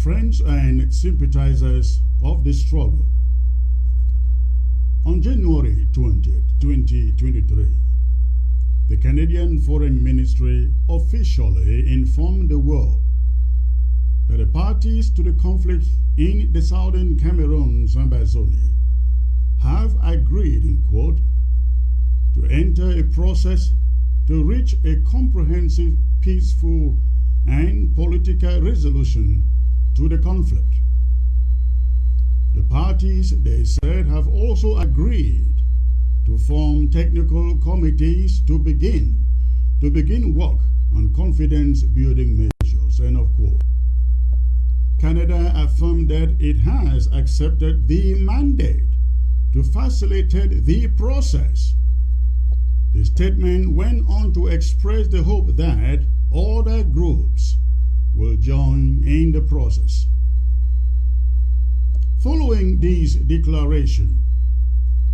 friends and sympathizers of the struggle. On January 20, 2023, the Canadian Foreign Ministry officially informed the world that the parties to the conflict in the southern Cameroon's Ambazonia have agreed, in quote, to enter a process to reach a comprehensive, peaceful, and political resolution to the conflict. The parties, they said, have also agreed to form technical committees to begin work on confidence-building measures, end of quote. Canada affirmed that it has accepted the mandate to facilitate the process. The statement went on to express the hope that other groups will join in the process. Following this declaration,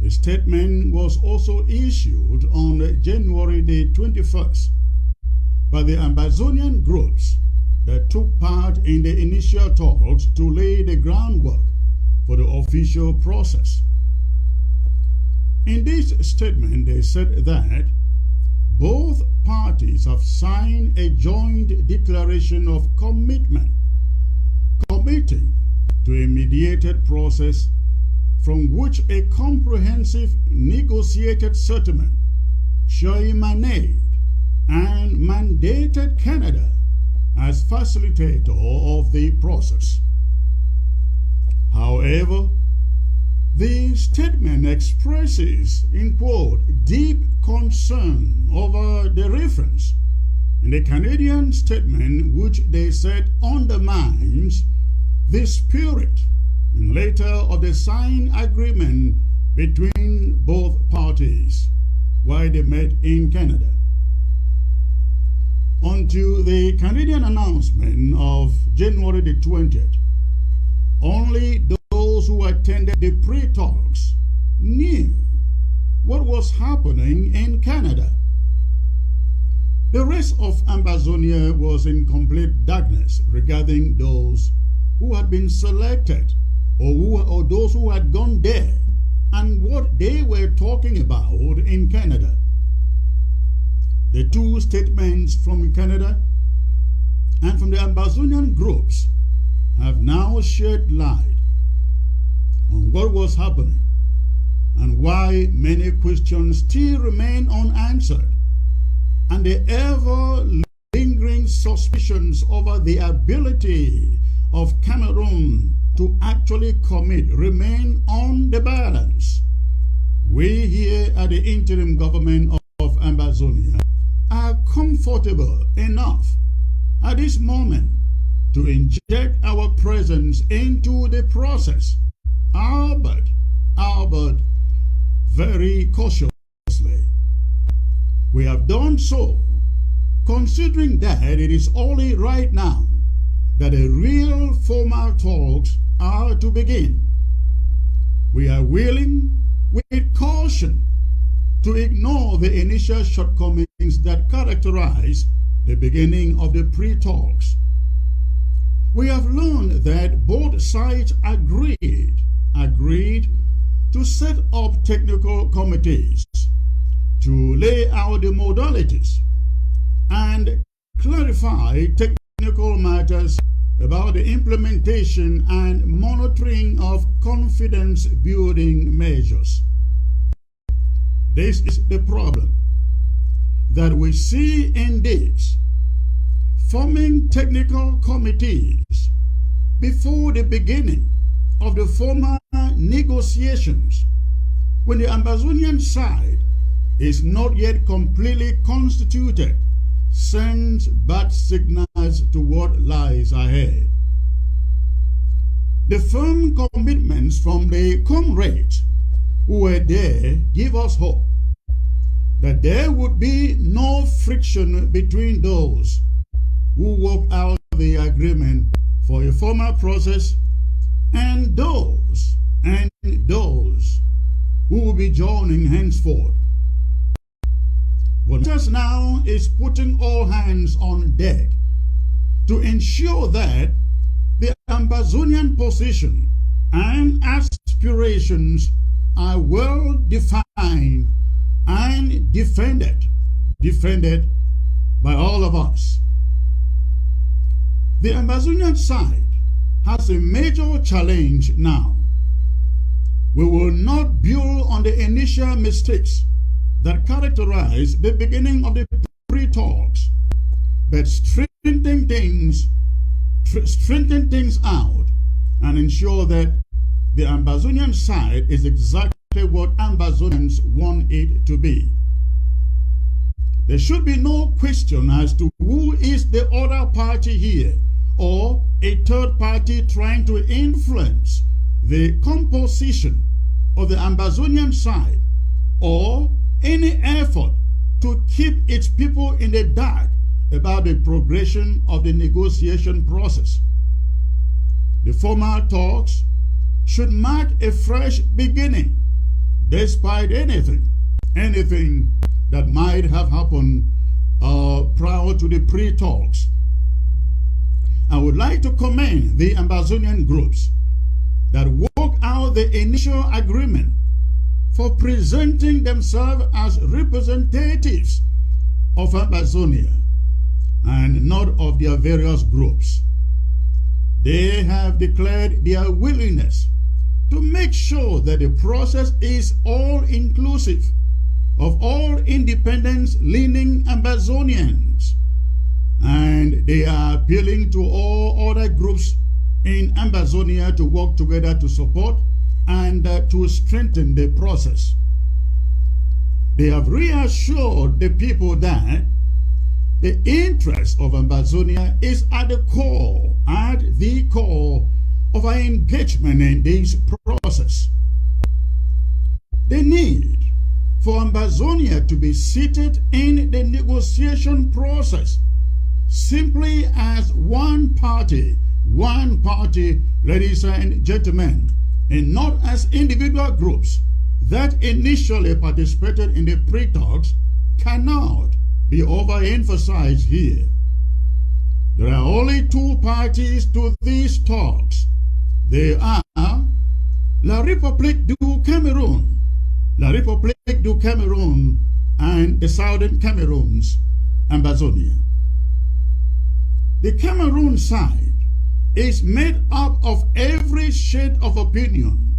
a statement was also issued on January the 21st by the Ambazonian groups that took part in the initial talks to lay the groundwork for the official process. In this statement, they said that both parties have signed a joint declaration of commitment, committing to a mediated process from which a comprehensive negotiated settlement shall emanate, and mandated Canada as facilitator of the process. However, the statement expresses, in quote, deep concern over the reference in the Canadian statement, which they said undermines the spirit and letter of the signed agreement between both parties while they met in Canada. Until the Canadian announcement of January the 20th, only those who attended the pre-talks knew what was happening in Canada. The rest of Ambazonia was in complete darkness regarding those who had been selected or those who had gone there and what they were talking about in Canada. The two statements from Canada and from the Ambazonian groups have now shed light on what was happening and why many questions still remain unanswered, and the ever-lingering suspicions over the ability of Cameroon to actually commit remain on the balance. We here at the interim government of Ambazonia are comfortable enough at this moment to inject our presence into the process, albeit very cautiously. We have done so considering that it is only right now that the real formal talks are to begin. We are willing, with caution, to ignore the initial shortcomings that characterize the beginning of the pre-talks. We have learned that both sides agreed to set up technical committees to lay out the modalities and clarify technical matters about the implementation and monitoring of confidence-building measures. This is the problem that we see in this: forming technical committees before the beginning of the formal negotiations, when the Ambazonian side is not yet completely constituted, sends bad signals to what lies ahead. The firm commitments from the comrades who were there give us hope that there would be no friction between those who work out the agreement for a formal process and those who will be joining henceforth. What matters now is putting all hands on deck to ensure that The Ambazonian position and aspirations are well defined and defended by all of us. The Ambazonian side has a major challenge now. We will not build on the initial mistakes that characterized the beginning of the pre-talks, but strengthen things out and ensure that the Ambazonian side is exactly what Ambazonians want it to be. There should be no question as to who is the other party here, or a third party trying to influence the composition of the Ambazonian side, or any effort to keep its people in the dark about the progression of the negotiation process. The formal talks should mark a fresh beginning, despite anything that might have happened prior to the pre-talks. I would like to commend the Ambazonian groups that worked out the initial agreement for presenting themselves as representatives of Ambazonia and not of their various groups. They have declared their willingness to make sure that the process is all-inclusive of all independence-leaning Ambazonians, and they are appealing to all other groups in Ambazonia to work together to support and to strengthen the process. They have reassured the people that the interest of Ambazonia is at the core of our engagement in this process. The need for Ambazonia to be seated in the negotiation process simply as one party, ladies and gentlemen, and not as individual groups that initially participated in the pre-talks cannot be overemphasized here. There are only two parties to these talks. They are La République du Cameroon, and the Southern Cameroons, Ambazonia. The Cameroon side is made up of every shade of opinion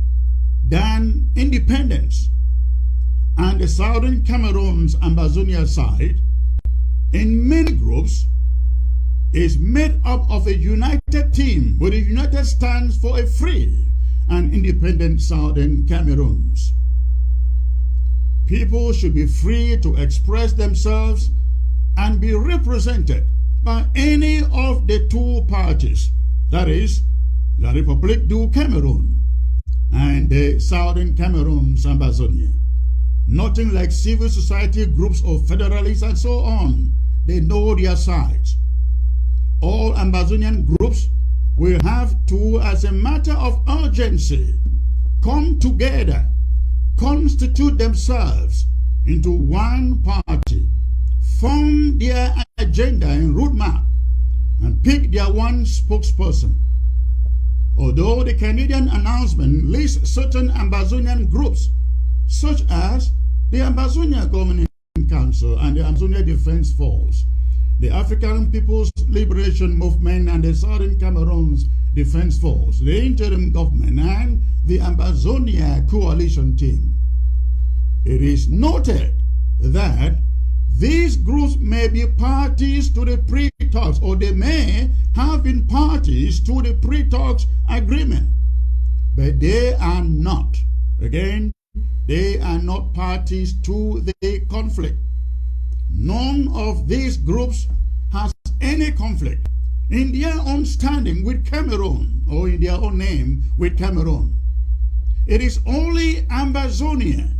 than independence, and the Southern Cameroon's Ambazonia side, in many groups, is made up of a united team with a united stance for a free and independent Southern Cameroons. People should be free to express themselves and be represented by any of the two parties, that is, La République du Cameroon and the Southern Cameroon's Ambazonia. Nothing like civil society groups or federalists and so on. They know their sides. All Ambazonian groups will have to, as a matter of urgency, come together, constitute themselves into one party, form their agenda and roadmap, and pick their one spokesperson. Although the Canadian announcement lists certain Ambazonian groups, such as the Ambazonia Governing Council and the Ambazonia Defense Force, the African People's Liberation Movement and the Southern Cameroon's Defense Force, the interim government, and the Ambazonia Coalition Team. It is noted that these groups may be parties to the pre-talks, or they may have been parties to the pre-talks agreement, but they are not. Again, they are not parties to the conflict. None of these groups has any conflict in their own standing with Cameroon, or in their own name with Cameroon. It is only Ambazonia,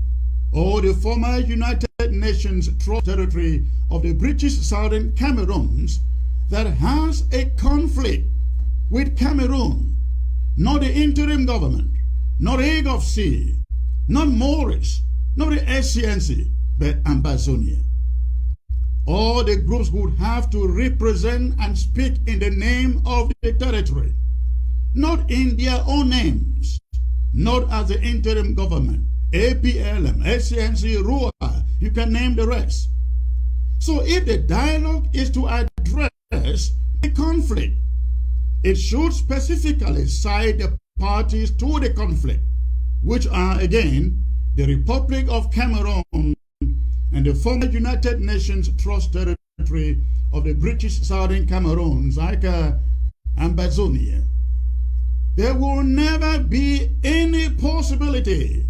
or the former United Nations territory of the British Southern Cameroons, that has a conflict with Cameroon, not the interim government, not AGOFC, not Maurice, not the SCNC, but Ambazonia. All the groups would have to represent and speak in the name of the territory, not in their own names, not as the interim government, APLM, SCNC, RUA, you can name the rest. So if the dialogue is to address the conflict, it should specifically cite the parties to the conflict, which are, again, the Republic of Cameroon and the former United Nations Trust Territory of the British Southern Cameroons, like Ambazonia. There will never be any possibility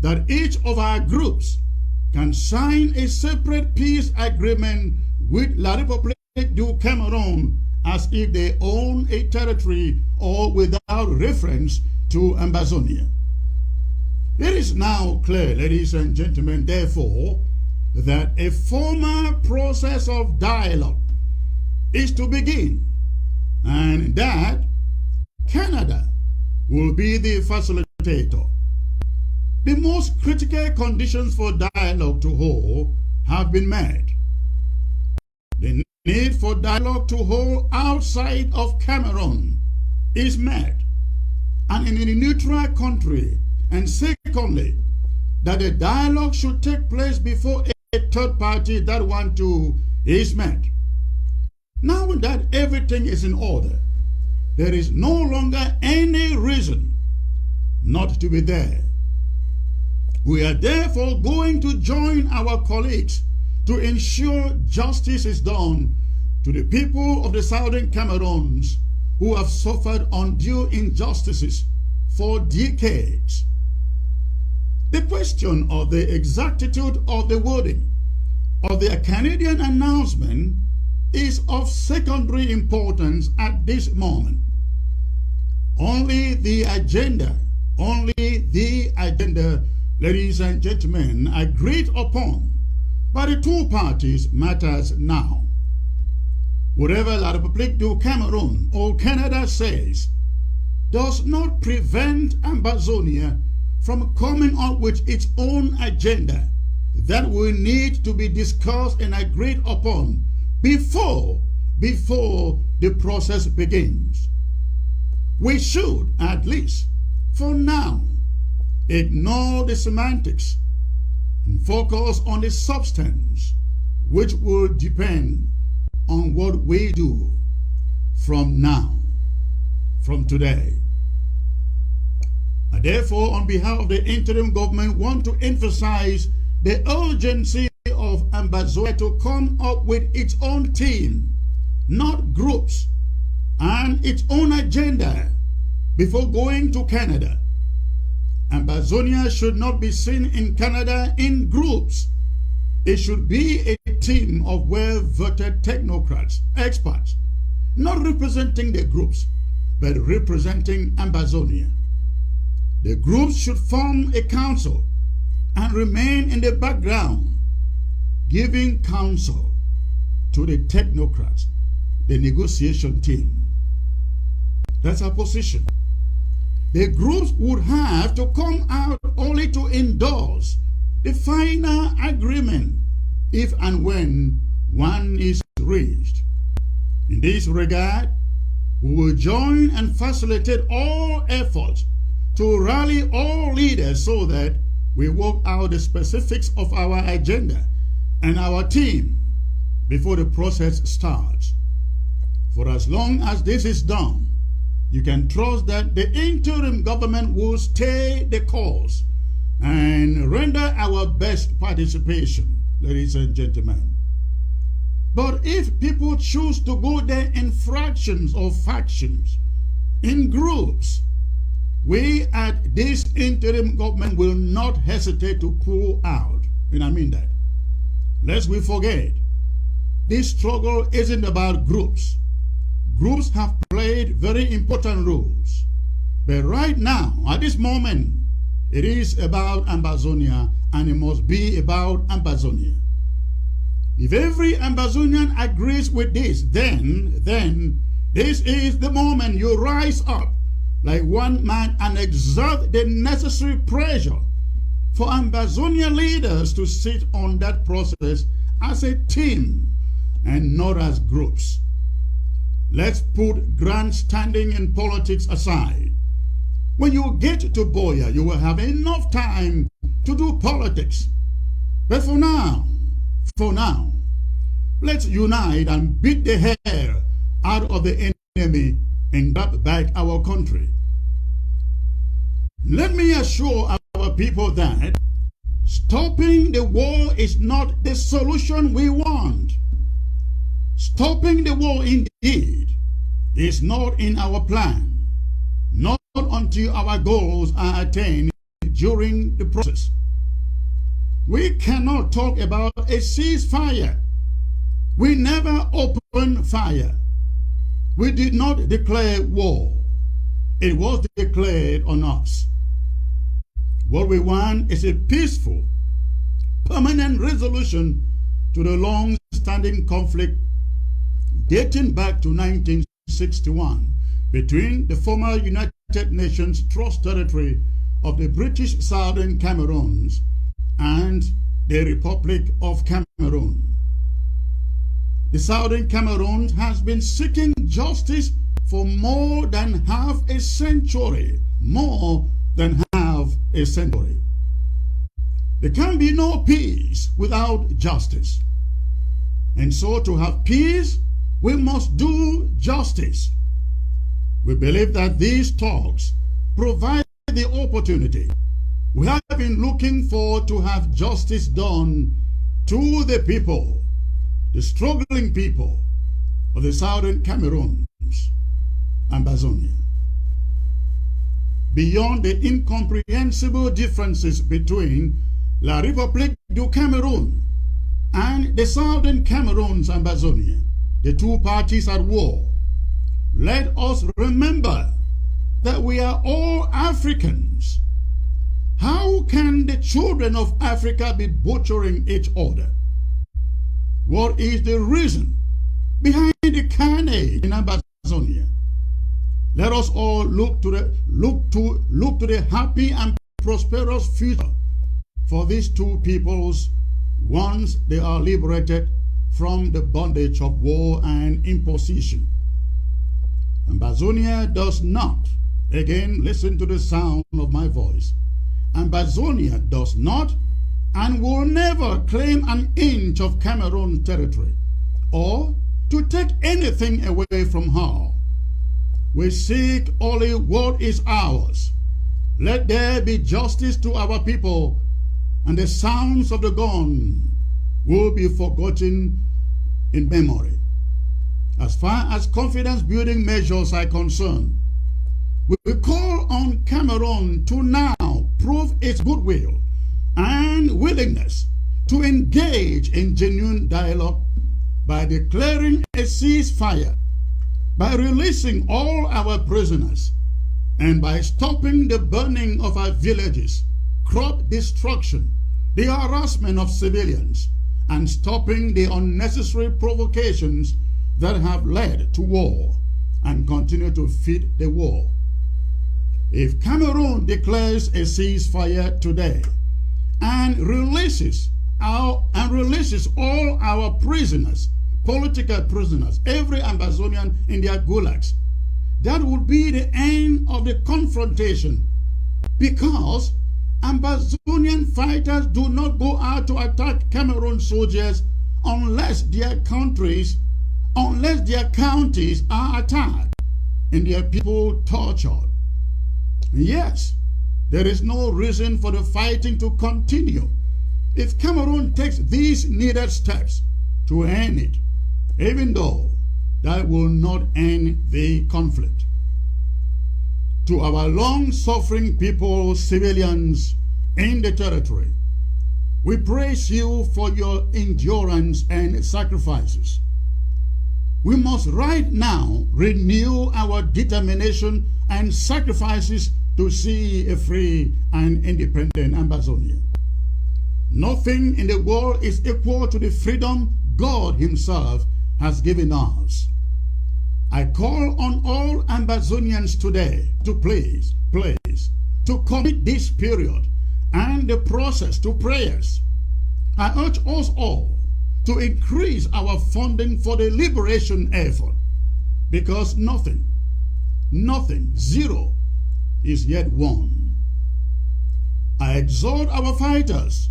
that each of our groups can sign a separate peace agreement with La République du Cameroun as if they own a territory or without reference to Ambazonia. It is now clear, ladies and gentlemen, therefore, that a formal process of dialogue is to begin, and that Canada will be the facilitator. The most critical conditions for dialogue to hold have been met. The need for dialogue to hold outside of Cameroon is met, and in a neutral country, and secondly, that the dialogue should take place before a third party, that one too is met. Now that everything is in order, there is no longer any reason not to be there. We are therefore going to join our colleagues to ensure justice is done to the people of the Southern Cameroons who have suffered undue injustices for decades. The question of the exactitude of the wording of the Canadian announcement is of secondary importance at this moment. Only the agenda, ladies and gentlemen, agreed upon by the two parties matters now. Whatever La République du Cameroun or Canada says does not prevent Ambazonia from coming up with its own agenda that will need to be discussed and agreed upon before the process begins. We should, at least for now, ignore the semantics and focus on the substance, which will depend on what we do from now, from today. I therefore, on behalf of the interim government, want to emphasize the urgency of Ambazonia to come up with its own team, not groups, and its own agenda before going to Canada. Ambazonia should not be seen in Canada in groups. It should be a team of well-vetted technocrats, experts, not representing the groups, but representing Ambazonia. The groups should form a council and remain in the background, giving counsel to the technocrats, the negotiation team. That's our position. The groups would have to come out only to endorse the final agreement if and when one is reached. In this regard, we will join and facilitate all efforts to rally all leaders so that we work out the specifics of our agenda and our team before the process starts. For as long as this is done, you can trust that the interim government will stay the course and render our best participation, ladies and gentlemen. But if people choose to go there in fractions or factions, in groups, we at this interim government will not hesitate to pull out. And I mean that. Lest we forget, this struggle isn't about groups. Groups have played very important roles. But right now, at this moment, it is about Ambazonia, and it must be about Ambazonia. If every Ambazonian agrees with this, then this is the moment you rise up like one man and exert the necessary pressure for Ambazonian leaders to sit on that process as a team and not as groups. Let's put grandstanding in politics aside. When you get to Boya, you will have enough time to do politics. But for now, let's unite and beat the hair out of the enemy and grab back our country. Let me assure our people that stopping the war is not the solution we want. Stopping the war indeed is not in our plan, not until our goals are attained during the process. We cannot talk about a ceasefire. We never opened fire. We did not declare war. It was declared on us. What we want is a peaceful, permanent resolution to the long-standing conflict dating back to 1961 between the former United Nations Trust Territory of the British Southern Cameroons and the Republic of Cameroon. The Southern Cameroon has been seeking justice for more than half a century. There can be no peace without justice. And so to have peace, we must do justice. We believe that these talks provide the opportunity we have been looking for to have justice done to the people, the struggling people of the Southern Cameroons and Amazonia. Beyond the incomprehensible differences between La République du Cameroun and the Southern Cameroons and Amazonia, the two parties at war, let us remember that we are all Africans. How can the children of Africa be butchering each other? What is the reason behind the carnage in Amazonia? Let us all look to the happy and prosperous future for these two peoples once they are liberated from the bondage of war and imposition. Amazonia does not, again listen to the sound of my voice, Amazonia does not and will never claim an inch of Cameroon territory or to take anything away from her. We seek only what is ours. Let there be justice to our people, and the sounds of the gun will be forgotten in memory. As far as confidence-building measures are concerned, we call on Cameroon to now prove its goodwill and willingness to engage in genuine dialogue by declaring a ceasefire, by releasing all our prisoners, and by stopping the burning of our villages, crop destruction, the harassment of civilians, and stopping the unnecessary provocations that have led to war and continue to feed the war. If Cameroon declares a ceasefire today and releases all our prisoners, political prisoners, every Amazonian in their gulags, that would be the end of the confrontation, because Amazonian fighters do not go out to attack Cameroon soldiers unless their counties are attacked and their people tortured. Yes, there is no reason for the fighting to continue if Cameroon takes these needed steps to end it, even though that will not end the conflict. To our long-suffering people, civilians in the territory, we praise you for your endurance and sacrifices. We must right now renew our determination and sacrifices to see a free and independent Amazonia. Nothing in the world is equal to the freedom God Himself has given us. I call on all Amazonians today to please, to commit this period and the process to prayers. I urge us all to increase our funding for the liberation effort. because nothing, zero, is yet won. I exhort our fighters,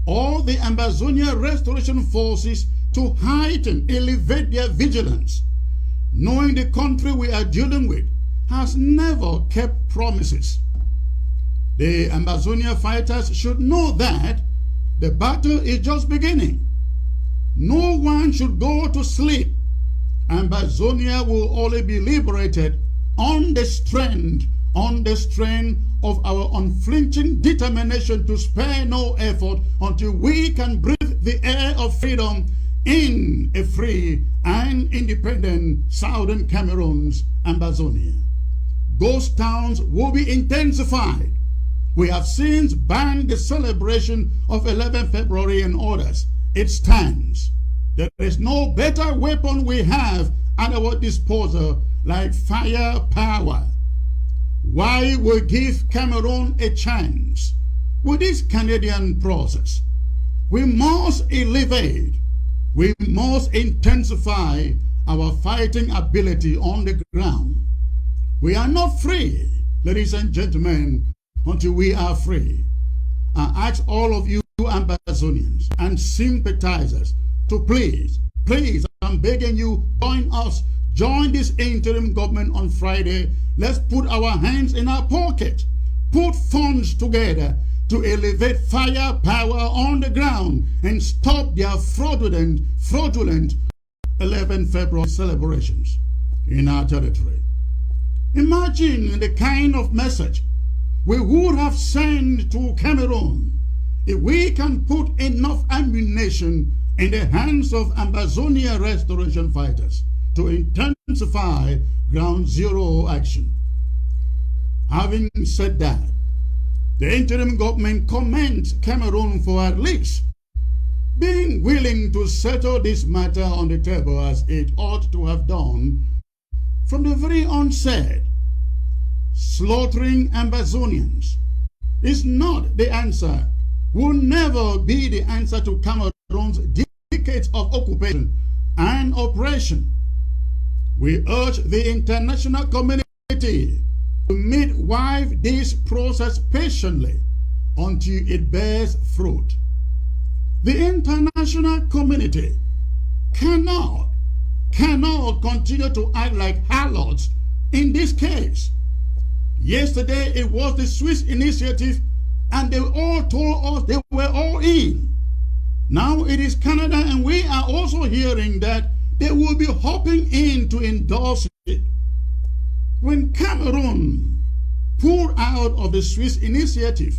all the Ambazonia restoration forces, to heighten, elevate their vigilance, knowing the country we are dealing with has never kept promises. The Ambazonia fighters should know that the battle is just beginning. No one should go to sleep. Ambazonia will only be liberated on the strength of our unflinching determination to spare no effort until we can breathe the air of freedom in a free and independent southern Cameroon's Ambazonia. Ghost towns will be intensified. We have since banned the celebration of 11 February and others. It stands. There is no better weapon we have at our disposal like firepower. Why we give Cameroon a chance with this Canadian process? We must elevate, we must intensify our fighting ability on the ground. We are not free, ladies and gentlemen, until we are free. I ask all of you Ambazonians and sympathizers to please, I'm begging you, join us. Join this interim government on Friday. Let's put our hands in our pocket. Put funds together to elevate firepower on the ground and stop their fraudulent 11 February celebrations in our territory. Imagine the kind of message we would have sent to Cameroon if we can put enough ammunition in the hands of Ambazonia restoration fighters to intensify ground zero action. Having said that, the interim government commends Cameroon for at least being willing to settle this matter on the table as it ought to have done from the very onset. Slaughtering Ambazonians is not the answer, will never be the answer to Cameroon's decades of occupation and oppression. We urge the international community to midwife this process patiently until it bears fruit. The international community cannot continue to act like harlots in this case. Yesterday it was the Swiss initiative and they all told us they were all in. Now it is Canada and we are also hearing that they will be hopping in to endorse it. When Cameroon pulled out of the Swiss initiative,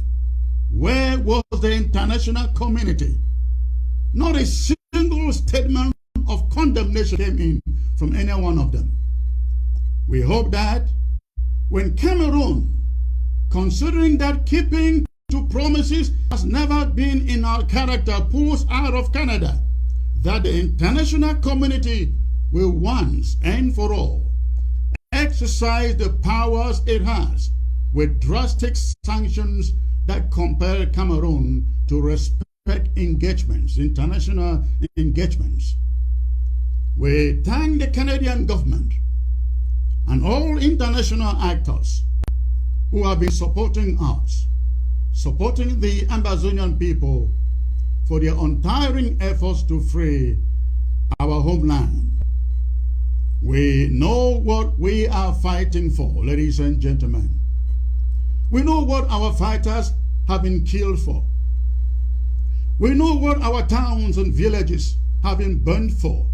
where was the international community? Not a single statement of condemnation came in from any one of them. We hope that when Cameroon, considering that keeping to promises has never been in our character, pulls out of Canada, that the international community will once and for all exercise the powers it has with drastic sanctions that compel Cameroon to respect engagements, international engagements. We thank the Canadian government and all international actors who have been supporting us, supporting the Ambazonian people for their untiring efforts to free our homeland. We know what we are fighting for, ladies and gentlemen. We know what our fighters have been killed for. We know what our towns and villages have been burned for.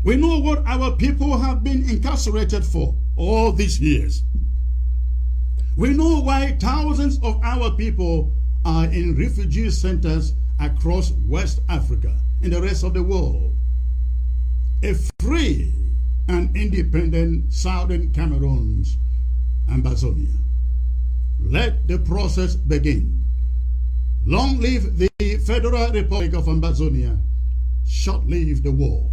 We know what our people have been incarcerated for all these years. We know why thousands of our people are in refugee centers across West Africa and the rest of the world. A free and independent Southern Cameroon's Ambazonia. Let the process begin. Long live the Federal Republic of Ambazonia. Short live the war.